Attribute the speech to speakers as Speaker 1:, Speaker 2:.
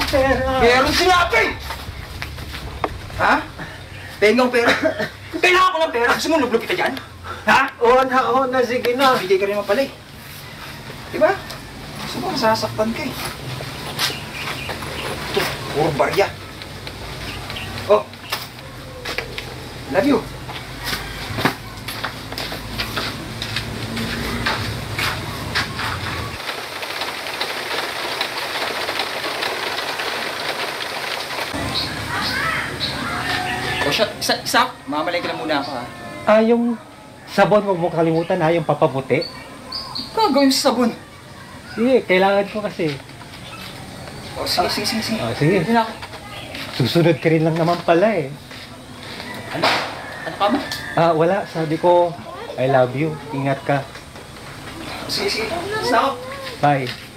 Speaker 1: Pera.
Speaker 2: Meron sinabi! Ha? Pengang pera. Kailangan ko ng pera. Gusto mo lublog kita dyan? Ha?
Speaker 1: Oo na, sige na.
Speaker 2: Bigay ka rin naman pala eh. Diba? Gusto mo masasaktan ka eh. Ito, puro barya. Oh. Love you. O siya, isa, mamalay ka lang muna ako ha.
Speaker 1: Yung sabon, huwag mo kalimutan ha, yung papaputi.
Speaker 2: Gagawin sa sabon.
Speaker 1: Sige, kailangan ko kasi.
Speaker 2: O sige.
Speaker 1: Sige.
Speaker 2: Hindi na ako.
Speaker 1: Susunod ka rin lang naman pala eh.
Speaker 2: Ano? Ano ka ba?
Speaker 1: Wala. Sabi ko, I love you. Ingat ka.
Speaker 2: Sige. Isa ako.
Speaker 1: Bye.